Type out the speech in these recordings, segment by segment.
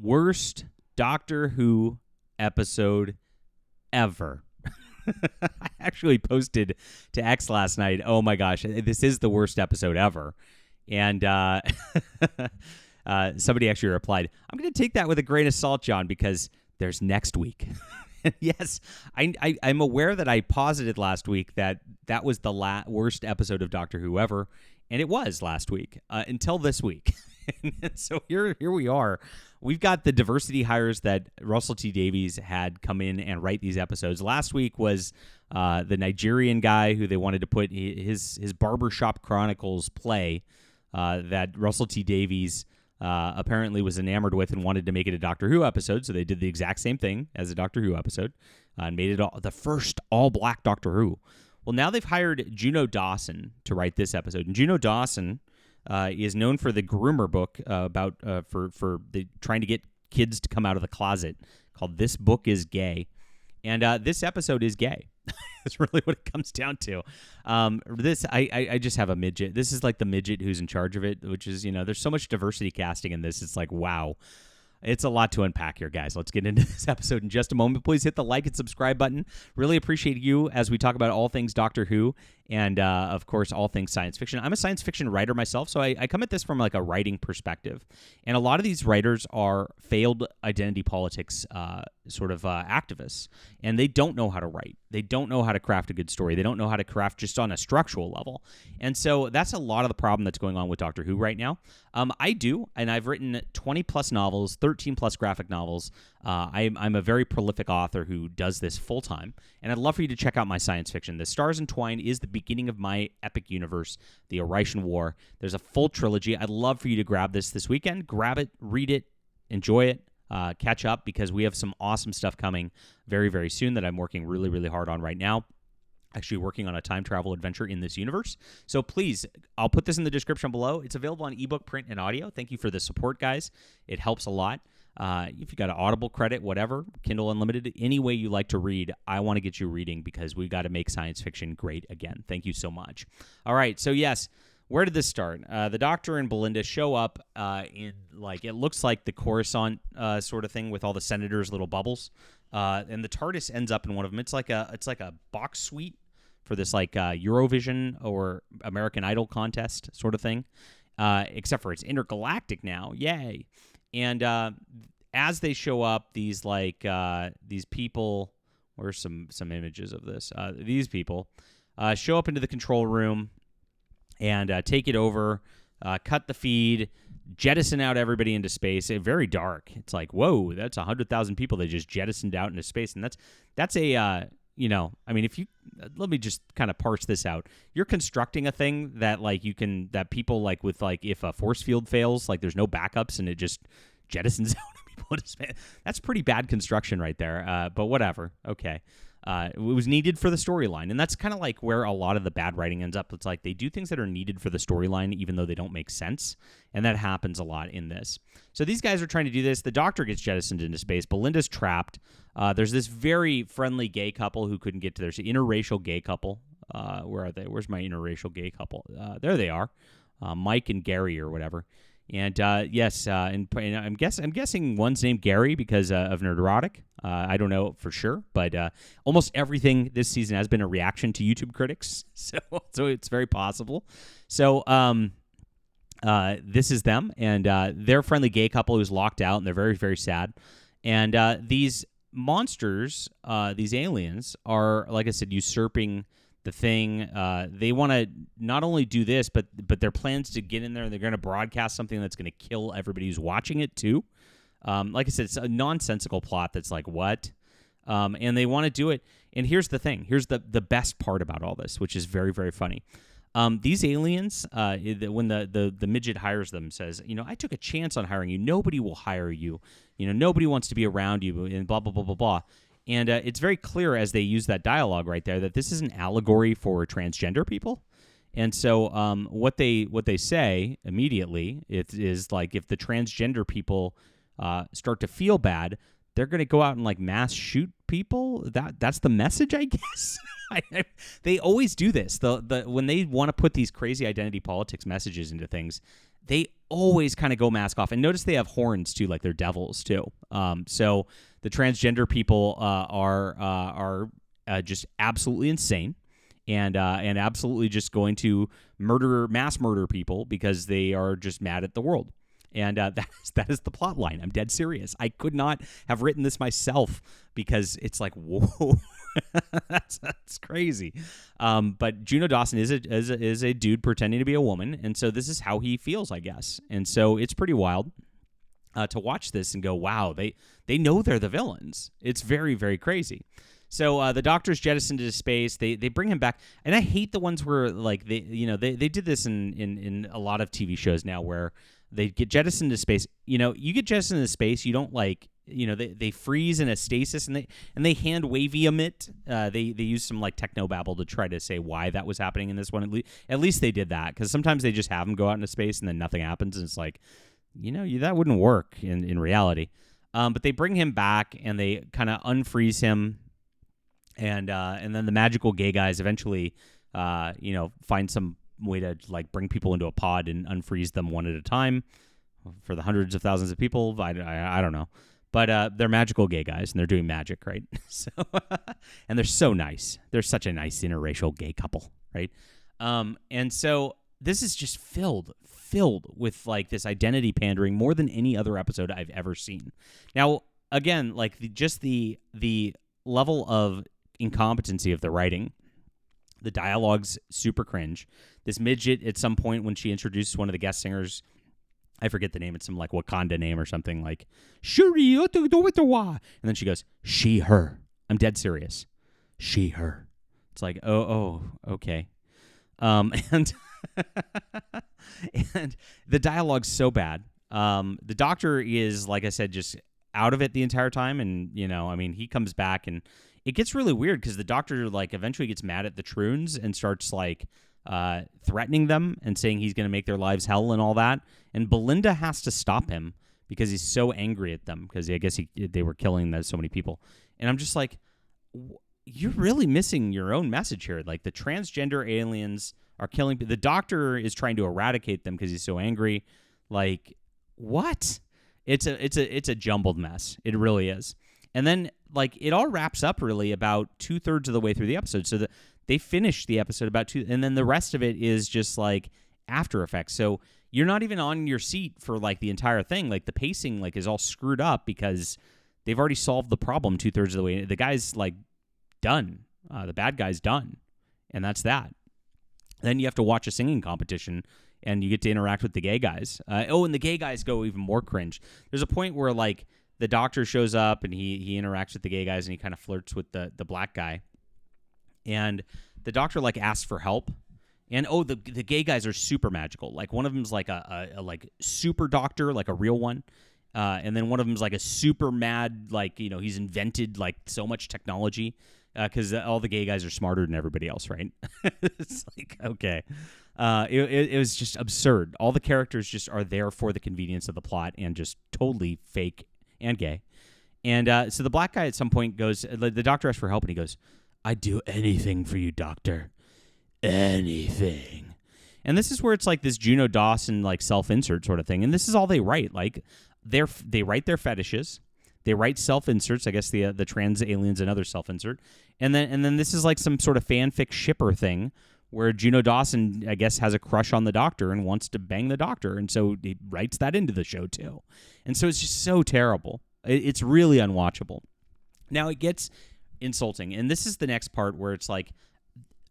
worst Doctor Who episode ever. I actually posted to X last night, oh my gosh, this is the worst episode ever. And somebody actually replied, I'm going to take that with a grain of salt, John, because there's next week. Yes, I'm aware that I posited last week that was the worst episode of Doctor Who ever, and it was last week until this week. So here we are. We've got the diversity hires that Russell T Davies had come in and write these episodes. Last week was the Nigerian guy who they wanted to put his Barbershop Chronicles play that Russell T Davies apparently was enamored with and wanted to make it a Doctor Who episode. So they did the exact same thing as a Doctor Who episode and made it the first all-black Doctor Who. Well, now they've hired Juno Dawson to write this episode. And Juno Dawson is known for the Groomer book about for trying to get kids to come out of the closet called This Book is Gay. And this episode is gay. That's really what it comes down to. I just have a midget. This is like the midget who's in charge of it, which is, there's so much diversity casting in this. It's like, wow. It's a lot to unpack here, guys. Let's get into this episode in just a moment. Please hit the like and subscribe button. Really appreciate you as we talk about all things Doctor Who and, of course, all things science fiction. I'm a science fiction writer myself, so I come at this from like a writing perspective. And a lot of these writers are failed identity politics sort of activists, and they don't know how to write. They don't know how to craft a good story. They don't know how to craft just on a structural level. And so that's a lot of the problem that's going on with Doctor Who right now. I do, and I've written 20-plus novels, 13-plus graphic novels. I'm a very prolific author who does this full-time, and I'd love for you to check out my science fiction. The Stars Entwine is the beginning of my epic universe, the Orician War. There's a full trilogy. I'd love for you to grab this weekend. Grab it, read it, enjoy it. Catch up because we have some awesome stuff coming very, very soon that I'm working really, really hard on right now. Actually working on a time travel adventure in this universe. So please, I'll put this in the description below. It's available on ebook, print, and audio. Thank you for the support, guys. It helps a lot. If you got an Audible credit, whatever, Kindle Unlimited, any way you like to read, I want to get you reading because we got to make science fiction great again. Thank you so much. All right, so yes. Where did this start? The Doctor and Belinda show up in, like, it looks like the Coruscant sort of thing with all the senators' little bubbles, and the TARDIS ends up in one of them. It's like a box suite for this like Eurovision or American Idol contest sort of thing, except for it's intergalactic now. Yay! And as they show up, these people. Where's some images of this? These people show up into the control room. And take it over, cut the feed, jettison out everybody into space. Very dark. It's like, whoa, that's 100,000 people they just jettisoned out into space. And that's a, I mean, if you, let me just kind of parse this out. You're constructing a thing that, like, that people, like, with, like, if a force field fails, like, there's no backups and it just jettisons out people into space. That's pretty bad construction right there, but whatever. Okay. It was needed for the storyline, and that's kind of like where a lot of the bad writing ends up. It's like they do things that are needed for the storyline, even though they don't make sense, and that happens a lot in this. So these guys are trying to do this. The Doctor gets jettisoned into space. Belinda's trapped. There's this very friendly gay couple who couldn't get to their interracial gay couple. Where are they? Where's my interracial gay couple? There they are, Mike and Gary or whatever. And yes, and I'm guessing one's named Gary because of Nerderotic. I don't know for sure, but almost everything this season has been a reaction to YouTube critics, so it's very possible. So this is them, and they're a friendly gay couple who's locked out, and they're very, very sad. And these monsters, these aliens, are, like I said, usurping the thing. They want to not only do this, but their plans to get in there, they're going to broadcast something that's going to kill everybody who's watching it too. Like I said, it's a nonsensical plot that's like, what? And they want to do it. And here's the thing. Here's the best part about all this, which is very, very funny. These aliens, when the midget hires them, says, I took a chance on hiring you. Nobody will hire you. Nobody wants to be around you, and blah, blah, blah, blah, blah. And it's very clear as they use that dialogue right there that this is an allegory for transgender people. And so what they say immediately is like, if the transgender people start to feel bad, they're going to go out and like mass shoot people. That's the message, I guess. They always do this. When they want to put these crazy identity politics messages into things, they always kind of go mask off. And notice they have horns too, like they're devils too. So the transgender people are just absolutely insane, and absolutely just going to mass murder people because they are just mad at the world. And that is the plot line. I'm dead serious. I could not have written this myself because it's like, whoa. that's crazy. But Juno Dawson is a dude pretending to be a woman, and so this is how he feels, I guess. And so it's pretty wild to watch this and go, wow, they know they're the villains. It's very, very crazy. So the Doctor's jettisoned into space. They bring him back, and I hate the ones where like they did this in a lot of TV shows now where they get jettisoned into space. You get jettisoned into space, you don't like. They freeze in a stasis and they hand wavy emit. They use some like technobabble to try to say why that was happening in this one. At least they did that, because sometimes they just have them go out into space and then nothing happens, and it's like, that wouldn't work in reality. But they bring him back and they kind of unfreeze him, and then the magical gay guys eventually find some way to like bring people into a pod and unfreeze them one at a time for the hundreds of thousands of people. I don't know. But they're magical gay guys, and they're doing magic, right? So, and they're so nice. They're such a nice interracial gay couple, right? And so this is just filled with like this identity pandering more than any other episode I've ever seen. Now, again, like the level of incompetency of the writing, the dialogue's super cringe. This midget at some point when she introduces one of the guest singers, I forget the name. It's some like Wakanda name or something like Shuri, and then she goes, she, her. I'm dead serious. She, her. It's like, oh, okay. And and the dialogue's so bad. The Doctor is, like I said, just out of it the entire time, and he comes back, and it gets really weird because the Doctor like eventually gets mad at the Troons and starts like threatening them and saying he's going to make their lives hell and all that. And Belinda has to stop him because he's so angry at them because I guess they were killing so many people. And I'm just like, you're really missing your own message here. Like the transgender aliens are killing. The Doctor is trying to eradicate them because he's so angry. Like what? It's a jumbled mess. It really is. And then like it all wraps up really about 2/3 of the way through the episode. So they finish the episode about 2, and then the rest of it is just like after effects. So you're not even on your seat for like the entire thing. Like the pacing like is all screwed up because they've already solved the problem 2/3 of the way. The guy's like done. The bad guy's done, and that's that. Then you have to watch a singing competition, and you get to interact with the gay guys. And the gay guys go even more cringe. There's a point where like the Doctor shows up and he interacts with the gay guys and he kind of flirts with the black guy. And the Doctor like asks for help, and the gay guys are super magical. Like one of them's like a like super doctor, like a real one, and then one of them's like a super mad, like he's invented like so much technology because all the gay guys are smarter than everybody else, right? It's like okay, it was just absurd. All the characters just are there for the convenience of the plot and just totally fake and gay. And so the black guy at some point goes, the Doctor asks for help, and he goes, I'd do anything for you, Doctor. Anything. And this is where it's like this Juno Dawson like self-insert sort of thing. And this is all they write. Like they write their fetishes. They write self-inserts. I guess the trans aliens another self-insert. And then this is like some sort of fanfic shipper thing where Juno Dawson, I guess, has a crush on the Doctor and wants to bang the Doctor. And so he writes that into the show too. And so it's just so terrible. It's really unwatchable. Now it gets insulting, and this is the next part where it's like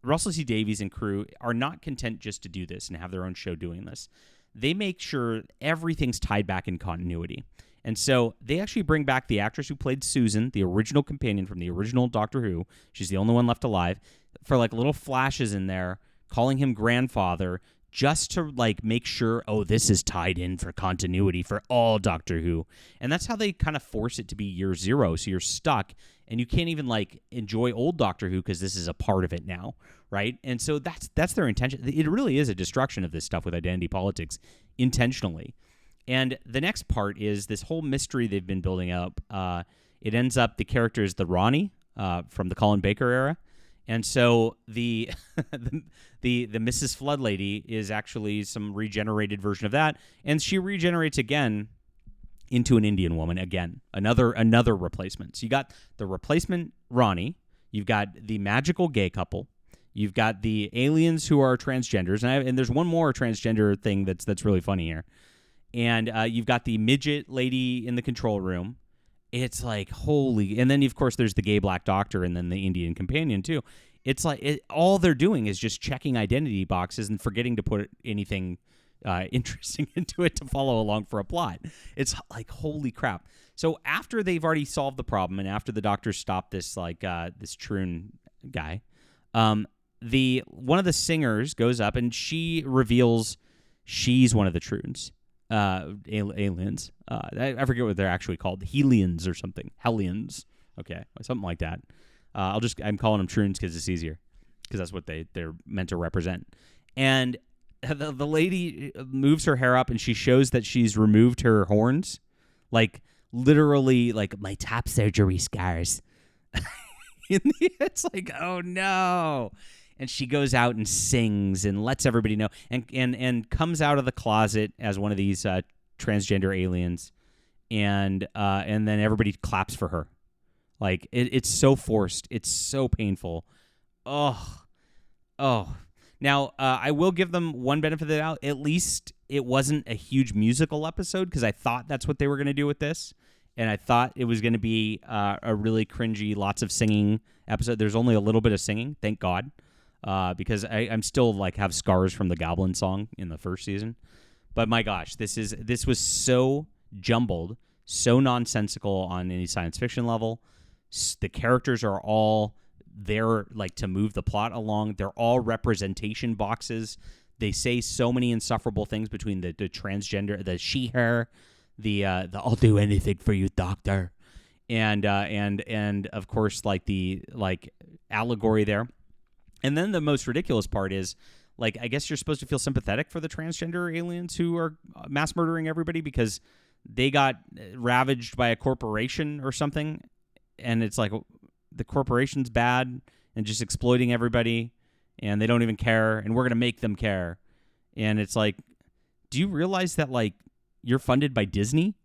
Russell T Davies and crew are not content just to do this and have their own show doing this. They make sure everything's tied back in continuity, and so they actually bring back the actress who played Susan, the original companion from the original Doctor Who. She's the only one left alive, for like little flashes in there calling him grandfather, just to like make sure, this is tied in for continuity for all Doctor Who. And that's how they kind of force it to be year zero. So you're stuck and you can't even like enjoy old Doctor Who because this is a part of it now, right? And so that's their intention. It really is a destruction of this stuff with identity politics intentionally. And the next part is this whole mystery they've been building up. It ends up the character is the Ronnie from the Colin Baker era. And so the the Mrs. Flood lady is actually some regenerated version of that, and she regenerates again into an Indian woman again. Another replacement. So you got the replacement Ronnie, you've got the magical gay couple, you've got the aliens who are transgenders, and there's one more transgender thing that's really funny here. And you've got the midget lady in the control room. It's like, holy. And then, of course, there's the gay black doctor and then the Indian companion, too. It's like all they're doing is just checking identity boxes and forgetting to put anything interesting into it to follow along for a plot. It's like, holy crap. So after they've already solved the problem and after the doctors stop this, this Troon guy, one of the singers goes up and she reveals she's one of the Troons. Aliens. I forget what they're actually called. Helians or something. Hellions. Okay, something like that. I'm calling them Troons because it's easier, because that's what they're meant to represent. And the lady moves her hair up and she shows that she's removed her horns, like literally, like my top surgery scars. It's like, oh no. And she goes out and sings and lets everybody know, and comes out of the closet as one of these transgender aliens, and then everybody claps for her. Like it's so forced, it's so painful. Oh. Now I will give them one benefit of the doubt. At least it wasn't a huge musical episode, because I thought that's what they were going to do with this, and I thought it was going to be a really cringy, lots of singing episode. There's only a little bit of singing, thank God. Because I'm still have scars from the Goblin song in the first season. But my gosh, this was so jumbled, so nonsensical on any science fiction level. The characters are all there to move the plot along. They're all representation boxes. They say so many insufferable things between the transgender, the she/her, the I'll do anything for you, doctor, and of course the allegory there. And then the most ridiculous part is, I guess you're supposed to feel sympathetic for the transgender aliens who are mass murdering everybody because they got ravaged by a corporation or something. And it's like the corporation's bad and just exploiting everybody, and they don't even care, and we're going to make them care. And it's like, do you realize that, you're funded by Disney?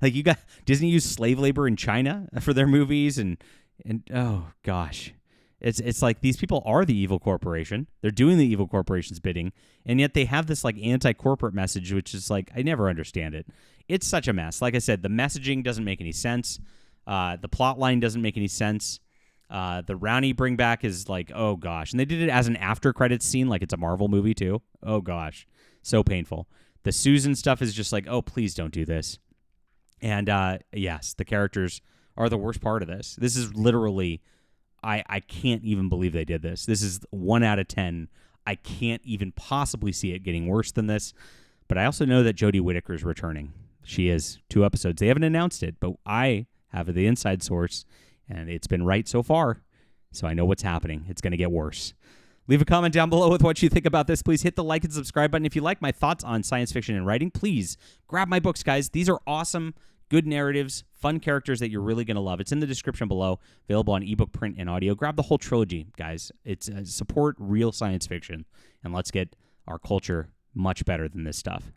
You got Disney used slave labor in China for their movies, and oh gosh. It's like these people are the evil corporation. They're doing the evil corporation's bidding, and yet they have this anti-corporate message, which is I never understand it. It's such a mess. Like I said, the messaging doesn't make any sense. The plot line doesn't make any sense. The Rowney bring back is oh gosh, and they did it as an after credits scene, like it's a Marvel movie too. Oh gosh, so painful. The Susan stuff is just oh please don't do this. And yes, the characters are the worst part of this. This is literally. I can't even believe they did this. This is 1 out of 10. I can't even possibly see it getting worse than this. But I also know that Jodie Whittaker is returning. She is 2 episodes. They haven't announced it, but I have the inside source, and it's been right so far. So I know what's happening. It's going to get worse. Leave a comment down below with what you think about this. Please hit the like and subscribe button. If you like my thoughts on science fiction and writing, please grab my books, guys. These are awesome, good narratives, fun characters that you're really going to love. It's in the description below, available on ebook, print, and audio. Grab the whole trilogy, guys. It's support real science fiction, and let's get our culture much better than this stuff.